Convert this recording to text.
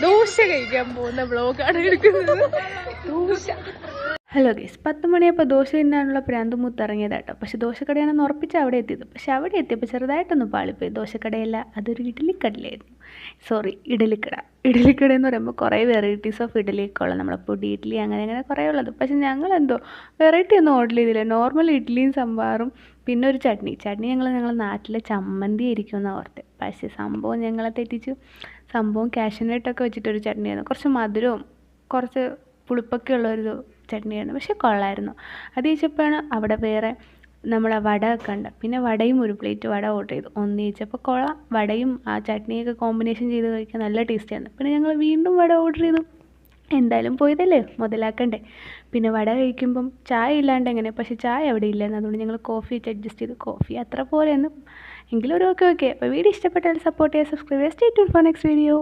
ദോശ കഴിക്കാൻ പോകുന്ന വ്ളോഗാണ് എടുക്കുന്നത്. ദോശ. ഹലോ ഗൈസ്, 10 മണിയപ്പോൾ ദോശ തിന്നാനുള്ള പ്രാന്ത് മുത്തിറങ്ങിയതാട്ടോ. പക്ഷെ ദോശക്കടയാണെന്ന് ഉറപ്പിച്ച് അവിടെ എത്തിയത്. പക്ഷെ അവിടെ എത്തിയപ്പോൾ ചെറുതായിട്ടൊന്ന് പാളിപ്പോയി. ദോശക്കടയല്ല, അതൊരു ഇഡലിക്കടലായിരുന്നു. സോറി, ഇഡലിക്കട. ഇഡലിക്കട എന്ന് പറയുമ്പോൾ കുറേ വെറൈറ്റീസ് ഓഫ് ഇഡലിയൊക്കെ ഉള്ളത്, നമ്മളെ പൊടി ഇഡ്ഡലി അങ്ങനെ അങ്ങനെ കുറേ ഉള്ളത്. പക്ഷെ ഞങ്ങളെന്തോ വെറൈറ്റി ഒന്നും ഓർഡർ ചെയ്തില്ല. നോർമൽ ഇഡ്ഡലിയും സംഭാറും പിന്നെ ഒരു ചട്നി ഞങ്ങളെ നാട്ടിലെ ചമ്മന്തി ആയിരിക്കുമെന്നാണ് ഓർത്ത്. പക്ഷേ സംഭവം ഞങ്ങളെ തെറ്റിച്ചു. സംഭവം കാഷ്യൂനട്ടൊക്കെ വെച്ചിട്ടൊരു ചട്നിയായിരുന്നു. കുറച്ച് മധുരവും കുറച്ച് പുളിപ്പൊക്കെ ഉള്ളൊരു ചട്നിയായിരുന്നു. പക്ഷേ കൊള്ളായിരുന്നു. അത് കഴിച്ചപ്പോഴാണ് അവിടെ വേറെ നമ്മളെ വട ഒക്കെ ഉണ്ട്. പിന്നെ വടയും ഒരു പ്ലേറ്റ് വട ഓർഡർ ചെയ്തു. ഒന്ന് കഴിച്ചപ്പോൾ കൊള്ളാം. വടയും ആ ചട്നിയൊക്കെ കോമ്പിനേഷൻ ചെയ്ത് കഴിക്കാൻ നല്ല ടേസ്റ്റിയാണ്. പിന്നെ ഞങ്ങൾ വീണ്ടും വട ഓർഡർ ചെയ്തു. എന്തായാലും പോയതല്ലേ, മുതലാക്കണ്ടേ. പിന്നെ വട കഴിക്കുമ്പം ചായ ഇല്ലാണ്ട് എങ്ങനെ, പക്ഷേ ചായ അവിടെ ഇല്ലായിരുന്നു. അതുകൊണ്ട് ഞങ്ങൾ കോഫി വെച്ച് അഡ്ജസ്റ്റ് ചെയ്തു. കോഫി അത്ര പോലെയെന്ന് എങ്കിലും ഒരു ഓക്കെ. അപ്പോൾ വീഡിയോ ഇഷ്ടപ്പെട്ടാൽ സപ്പോർട്ട് ചെയ്യുക, സബ്സ്ക്രൈബ് ചെയ്യുക. Stay tune for next video.